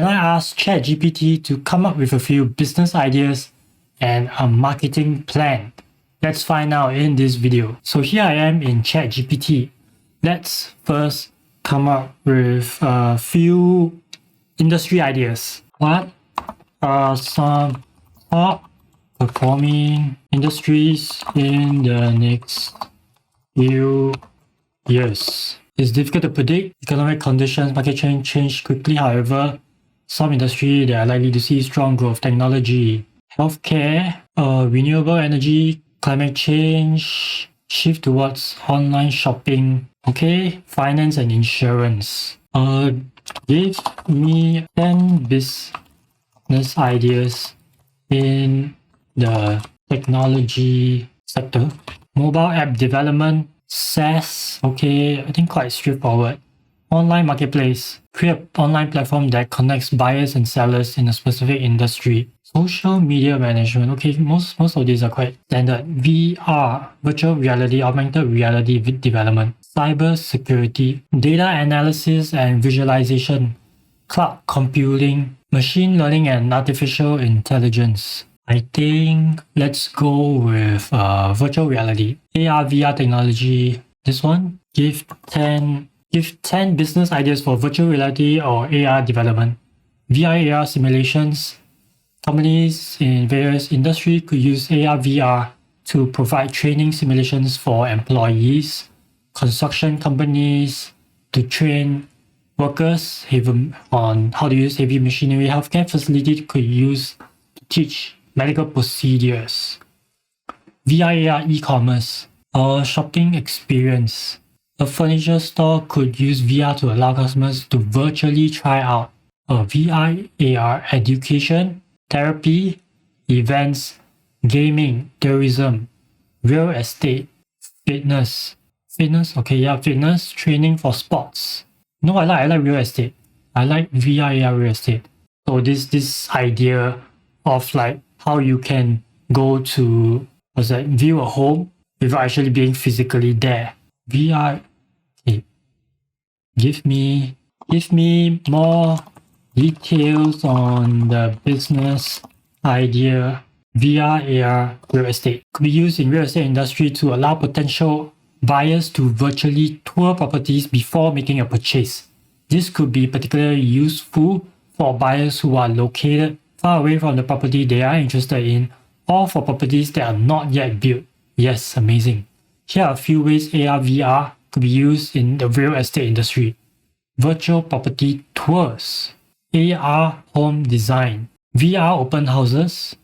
Can I ask ChatGPT to come up with a few business ideas and a marketing plan? Let's find out in this video. So here I am in ChatGPT. Let's first come up with a few industry ideas. What are some top performing industries in the next few years? It's difficult to predict. Economic conditions, market change quickly. However, some industry that are likely to see strong growth: technology, healthcare, renewable energy, climate change, shift towards online shopping, okay, finance and insurance. Give me 10 business ideas in the technology sector. Mobile app development, SaaS, okay, I think quite straightforward. Online marketplace, create an online platform that connects buyers and sellers in a specific industry. Social media management, okay, most of these are quite standard. VR, virtual reality, augmented reality development. Cyber security, data analysis and visualization, cloud computing, machine learning and artificial intelligence. I think let's go with virtual reality, AR, VR technology. This one, give 10 business ideas for virtual reality or AR development. VR, AR simulations. Companies in various industries could use AR, VR to provide training simulations for employees. Construction companies to train workers on how to use heavy machinery. Healthcare facility could use to teach medical procedures. VR, AR e-commerce, shopping experience. A furniture store could use VR to allow customers to virtually try out VR, AR education, therapy, events, gaming, tourism, real estate, fitness, fitness, training for sports. No, I like real estate. I like VR, AR real estate. So this idea of like how you can go to view a home without actually being physically there. VR, okay. Give me more details on the business idea. VR, AR real estate could be used in real estate industry to allow potential buyers to virtually tour properties before making a purchase. This could be particularly useful for buyers who are located far away from the property they are interested in, or for properties that are not yet built. Yes, amazing. Here are a few ways AR, VR could be used in the real estate industry. Virtual property tours, AR home design, VR open houses,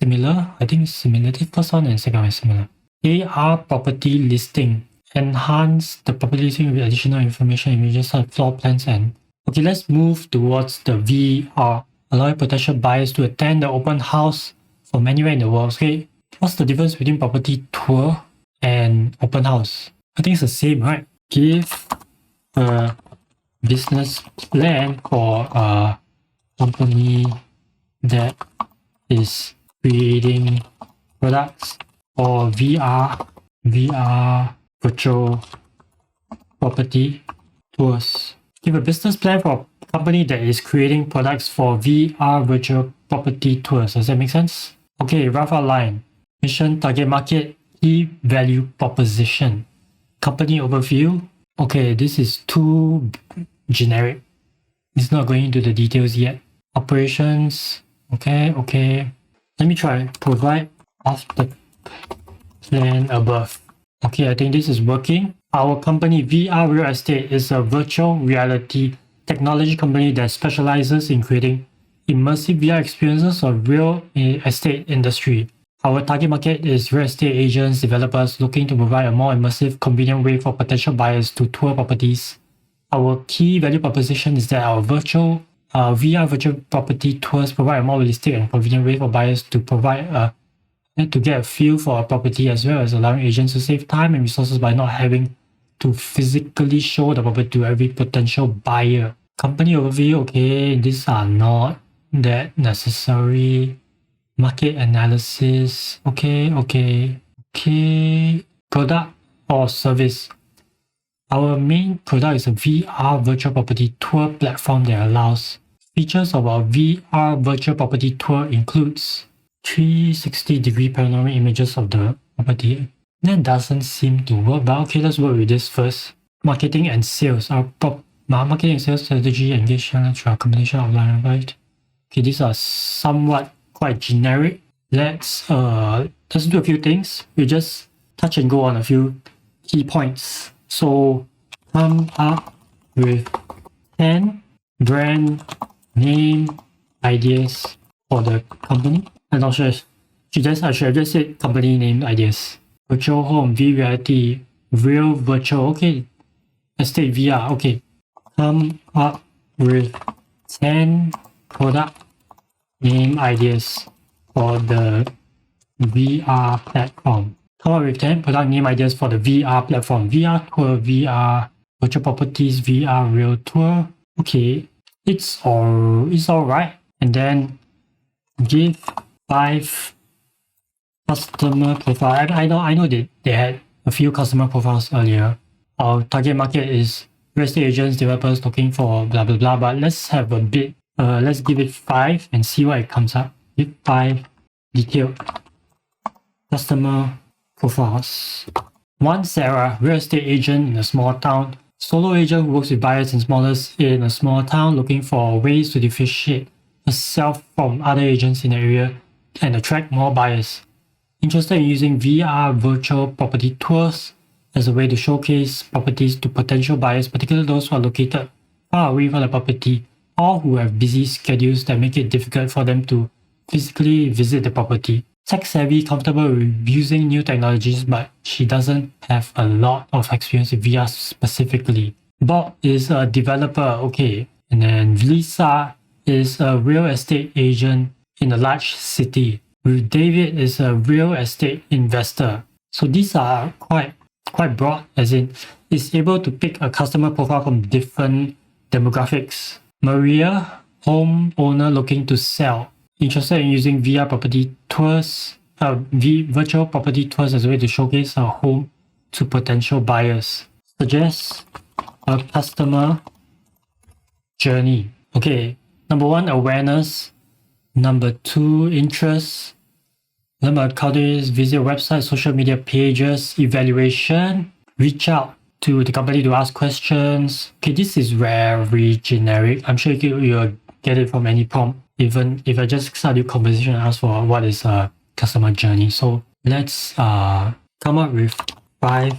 similar, I think similarity first one and second one is similar. AR property listing, enhance the property listing with additional information, images, floor plans, and okay, let's move towards the VR, allowing potential buyers to attend the open house from anywhere in the world. Okay, what's the difference between property tour and open house? I think it's the same, right? Give a business plan for a company that is creating products for VR virtual property tours. Give a business plan for a company that is creating products for VR virtual property tours. Does that make sense? Okay, rough outline. Mission, target market, key value proposition. Company overview. Okay, this is too generic. It's not going into the details yet. Operations. Okay. Let me try. Provide of the plan above. Okay, I think this is working. Our company, VR Real Estate, is a virtual reality technology company that specializes in creating immersive VR experiences of real estate industry. Our target market is real estate agents, developers looking to provide a more immersive, convenient way for potential buyers to tour properties. Our key value proposition is that our VR virtual property tours provide a more realistic and convenient way for buyers to get a feel for a property, as well as allowing agents to save time and resources by not having to physically show the property to every potential buyer. Company overview, okay, these are not that necessary. Market analysis, okay. Product or service. Our main product is a VR virtual property tour platform that allows Features of our VR virtual property tour includes 360-degree panoramic images of the property. That doesn't seem to work, but okay, let's work with this first. Marketing and sales. Our marketing and sales strategy engage through a combination of line, right? Okay, these are somewhat quite generic. Let's do a few things. We just touch and go on a few key points. So come up with 10 brand name ideas for the company. I'm not sure. I should have just said company name ideas. Virtual home, VRT, real virtual. Okay, estate VR. Okay, come up with 10 product name ideas for the VR platform. Come up with 10 product name ideas for the VR platform. VR tour, VR virtual properties, VR real tour. Okay, it's alright. And then give 5 customer profile. I know they had a few customer profiles earlier. Our target market is real estate agents, developers looking for blah blah blah. But let's have a bit. Let's give it 5 and see what it comes up. Give 5 detailed customer profiles. 1 Sarah, real estate agent in a small town. Solo agent who works with buyers and smallers in a small town, looking for ways to differentiate herself from other agents in the area and attract more buyers. Interested in using VR virtual property tours as a way to showcase properties to potential buyers, particularly those who are located far away from the property or who have busy schedules that make it difficult for them to physically visit the property. Tech savvy, comfortable with using new technologies, but she doesn't have a lot of experience with VR specifically. Bob is a developer, okay. And then Lisa is a real estate agent in a large city. David is a real estate investor. So these are quite broad, as in is able to pick a customer profile from different demographics. Maria, home owner looking to sell. Interested in using VR property tours, virtual property tours as a way to showcase her home to potential buyers. Suggest a customer journey. Okay, number 1, awareness. Number 2, interest. Number countries, visit website, social media pages, evaluation, reach out to the company to ask questions. Okay, this is very generic. I'm sure you'll get it from any prompt. Even if I just start your conversation and ask for what is a customer journey. So let's come up with 5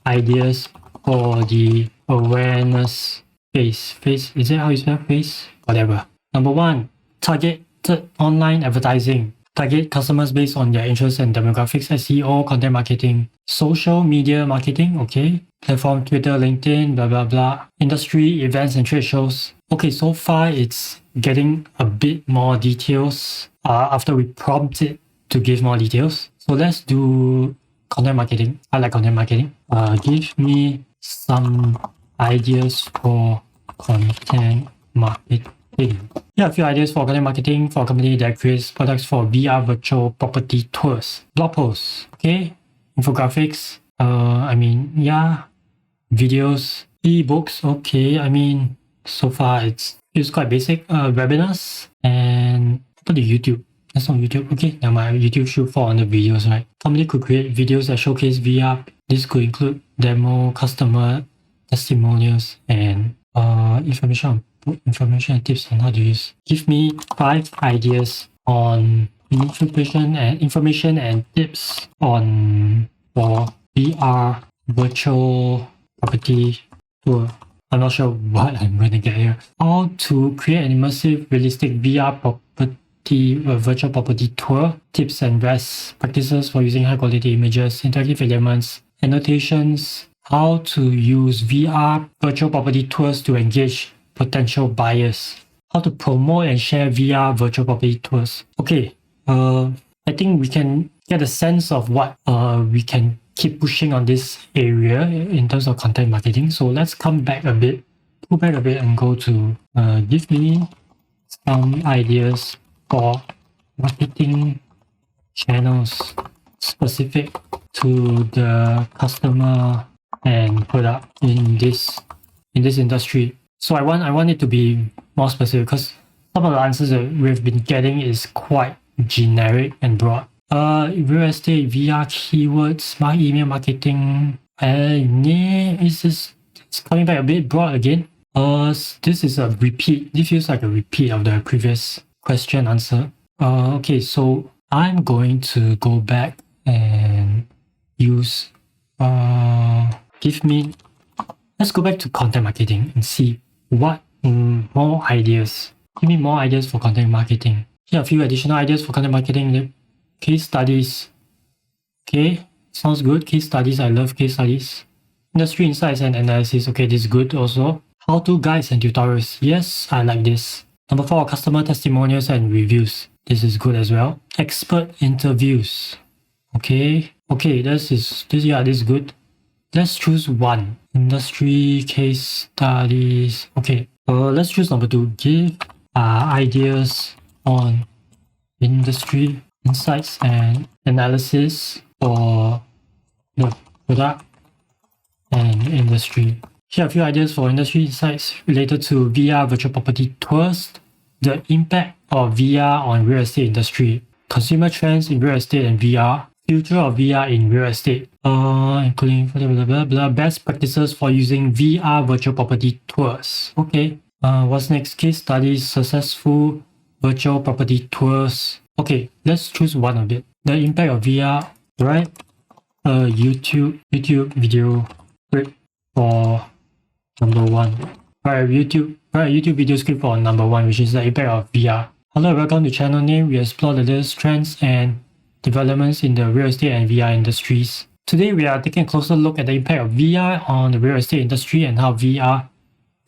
ideas for the awareness phase. Is it how you spell phase? Whatever. Number 1, targeted online advertising. Target customers based on their interests and demographics, SEO, content marketing, social media marketing, okay. Platform, Twitter, LinkedIn, blah, blah, blah. Industry, events and trade shows. Okay, so far it's getting a bit more details after we prompt it to give more details. So let's do content marketing. I like content marketing. Give me some ideas for content marketing. Here are a few ideas for content marketing for a company that creates products for VR virtual property tours. Blog posts, okay. Infographics, videos, ebooks, okay. So far it's quite basic. Webinars and what about YouTube? That's not YouTube. Okay, now my YouTube should fall under videos, right? Company could create videos that showcase VR. This could include demo, customer testimonials, and information and tips on how to use. Give me 5 ideas on information and tips for VR virtual property tour. I'm not sure what I'm going to get here. How to create an immersive, realistic VR virtual property tour. Tips and best practices for using high quality images, interactive elements, annotations. How to use VR virtual property tours to engage potential buyers. How to promote and share VR virtual property tours. Okay, I think we can get a sense of what we can keep pushing on this area in terms of content marketing. So let's pull back a bit and go to give me some ideas for marketing channels specific to the customer and product in this industry. So I want it to be more specific because some of the answers that we've been getting is quite generic and broad. Real estate, VR keywords, smart email marketing. It's coming back a bit broad again. This is a repeat. This feels like a repeat of the previous question answer. Okay, so I'm going to go back and use. Let's go back to content marketing and see what more ideas. Give me more ideas for content marketing. Here are a few additional ideas for content marketing. Case studies. Okay, sounds good. Case studies. I love case studies. Industry insights and analysis. Okay, this is good also. How-to guides and tutorials. Yes, I like this. Number 4, customer testimonials and reviews. This is good as well. Expert interviews. Okay, this is good. Let's choose one. Industry case studies. Okay, let's choose number 2. Give ideas on industry insights and analysis for the product and industry. Here are a few ideas for industry insights related to VR virtual property tours, the impact of VR on real estate industry, consumer trends in real estate and VR, future of VR in real estate, including blah, blah, blah, best practices for using VR virtual property tours. Okay, what's next? Case studies, successful virtual property tours. Okay, let's choose one of it. The impact of VR, right? YouTube video script for number 1. Write a YouTube video script for number 1, which is the impact of VR. Hello, welcome to channel name. We explore the latest trends and developments in the real estate and VR industries. Today, we are taking a closer look at the impact of VR on the real estate industry and how VR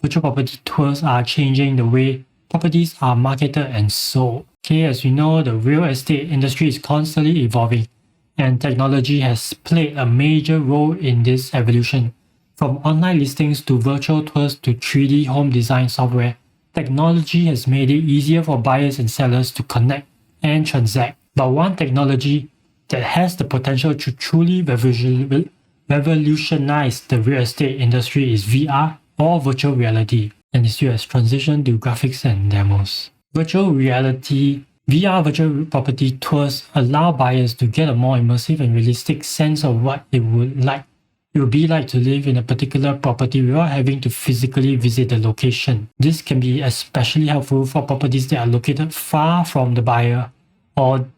virtual property tours are changing the way properties are marketed and sold. Okay, as we know, the real estate industry is constantly evolving, and technology has played a major role in this evolution. From online listings to virtual tours to 3D home design software, technology has made it easier for buyers and sellers to connect and transact. But one technology that has the potential to truly revolutionize the real estate industry is VR or virtual reality, and it still has transitioned to graphics and demos. Virtual reality VR virtual property tours allow buyers to get a more immersive and realistic sense of what it would be like to live in a particular property without having to physically visit the location. This can be especially helpful for properties that are located far from the buyer or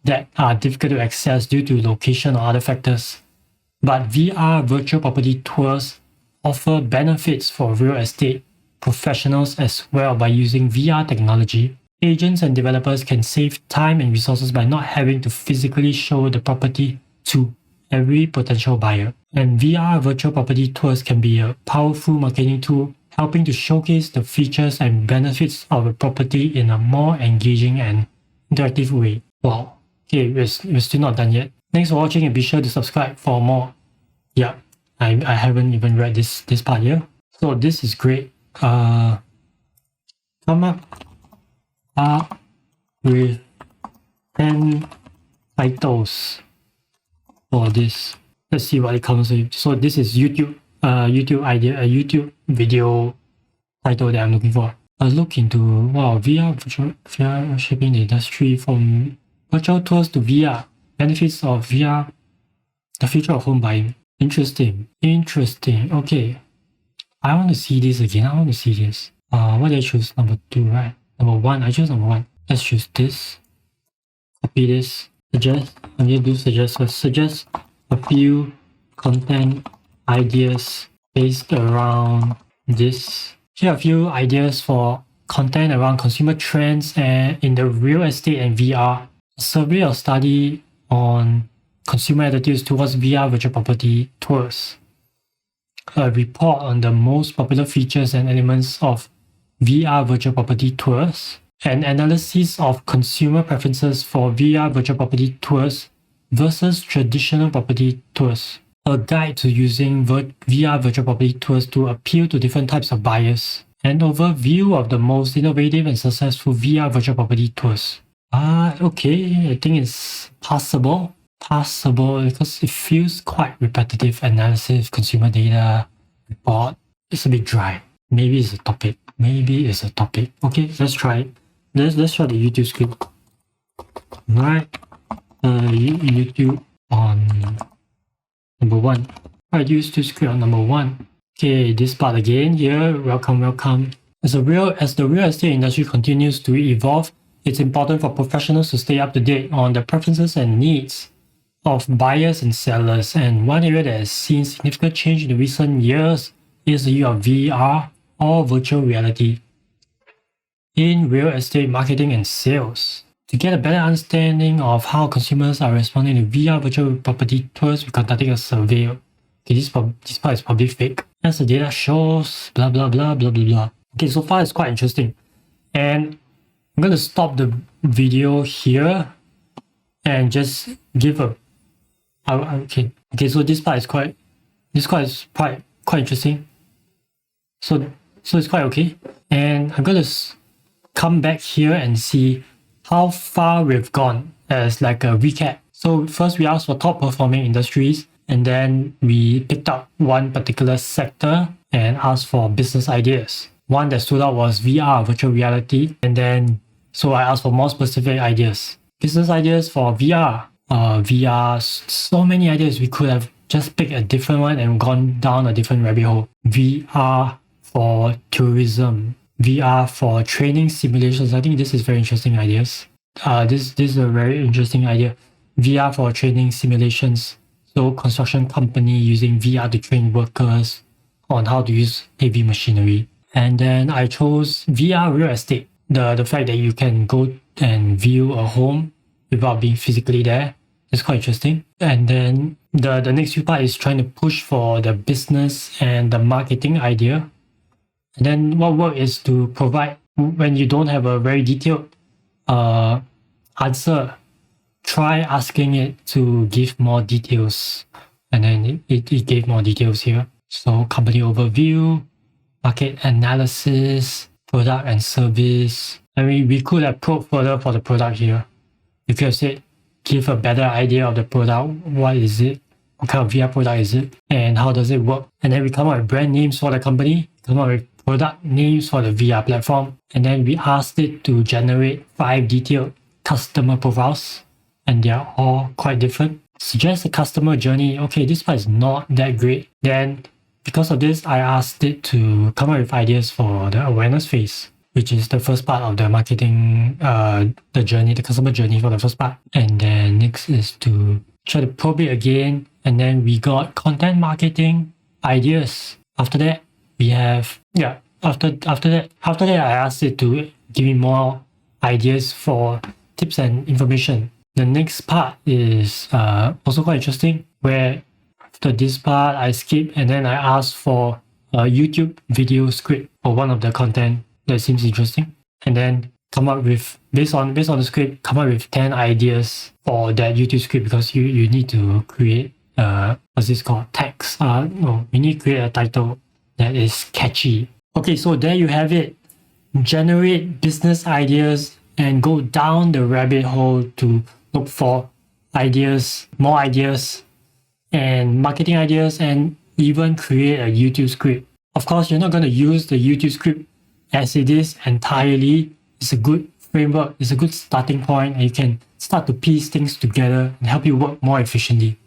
that are difficult to access due to location or other factors. But VR virtual property tours offer benefits for real estate professionals as well. By using VR technology, agents and developers can save time and resources by not having to physically show the property to every potential buyer. And VR virtual property tours can be a powerful marketing tool, helping to showcase the features and benefits of a property in a more engaging and interactive way. Wow. Okay, we're still not done yet. Thanks for watching and be sure to subscribe for more. Yeah, I haven't even read this part here. So this is great. Come up with 10 titles for this. Let's see what it comes with. So this is YouTube video title that I'm looking for. A look into VR shaping the industry from virtual tours to VR. Benefits of VR. The future of home buying. Interesting. Okay. I want to see this again. What did I choose? Number 2, right? Number 1. I chose number 1. Let's choose this. Copy this. Suggest. I'm going to do suggest first. Suggest a few content ideas based around this. Here are a few ideas for content around consumer trends and in the real estate and VR. A survey or study on consumer attitudes towards VR virtual property tours. A report on the most popular features and elements of VR virtual property tours. An analysis of consumer preferences for VR virtual property tours versus traditional property tours. A guide to using VR virtual property tours to appeal to different types of buyers. An overview of the most innovative and successful VR virtual property tours. Okay, I think it's passable because it feels quite repetitive. Analysis, consumer data, report. It's a bit dry. Maybe it's a topic. Okay, let's try it. let's try the YouTube script. Right, YouTube on number 1. Right, YouTube script on number 1. Okay, this part again here. Welcome. As the real estate industry continues to evolve, it's important for professionals to stay up to date on the preferences and needs of buyers and sellers. And one area that has seen significant change in recent years is the use of VR or virtual reality in real estate marketing and sales. To get a better understanding of how consumers are responding to VR virtual property tours, we conducted a survey. Okay, this part is probably fake. As the data shows, blah blah blah blah blah blah. Okay, so far it's quite interesting. And I'm going to stop the video here and just give a okay, so this part is quite interesting. So it's quite okay. And I'm going to come back here and see how far we've gone as like a recap. So first we asked for top performing industries, and then we picked up one particular sector and asked for business ideas. One that stood out was VR, virtual reality, and then so I asked for more specific ideas. Business ideas for VR. VR, so many ideas. We could have just picked a different one and gone down a different rabbit hole. VR for tourism. VR for training simulations. I think this is very interesting ideas. This is a very interesting idea. VR for training simulations. So construction company using VR to train workers on how to use heavy machinery. And then I chose VR real estate. The fact that you can go and view a home without being physically there is quite interesting. And then the next few part is trying to push for the business and the marketing idea. And then what work is to provide, when you don't have a very detailed answer, try asking it to give more details. And then it gave more details here. So company overview, market analysis, product and service. I mean, we could have probed further for the product here. You could have said, give a better idea of the product. What is it? What kind of VR product is it? And how does it work? And then we come up with brand names for the company, come up with product names for the VR platform. And then we asked it to generate 5 detailed customer profiles. And they are all quite different. Suggest a customer journey. Okay, this part is not that great. Then because of this, I asked it to come up with ideas for the awareness phase, which is the first part of the marketing, the journey, the customer journey for the first part. And then next is to try to probe it again. And then we got content marketing ideas. After that, we have, after that, I asked it to give me more ideas for tips and information. The next part is also quite interesting, where after this part, I skip and then I ask for a YouTube video script for one of the content that seems interesting. And then come up with, based on the script, come up with 10 ideas for that YouTube script, because you need to create, what's this called? Text. No, you need to create a title that is catchy. Okay, so there you have it. Generate business ideas and go down the rabbit hole to look for ideas, more ideas, and marketing ideas, and even create a YouTube script. Of course, you're not going to use the YouTube script as it is entirely. It's a good framework, it's a good starting point, and you can start to piece things together and help you work more efficiently.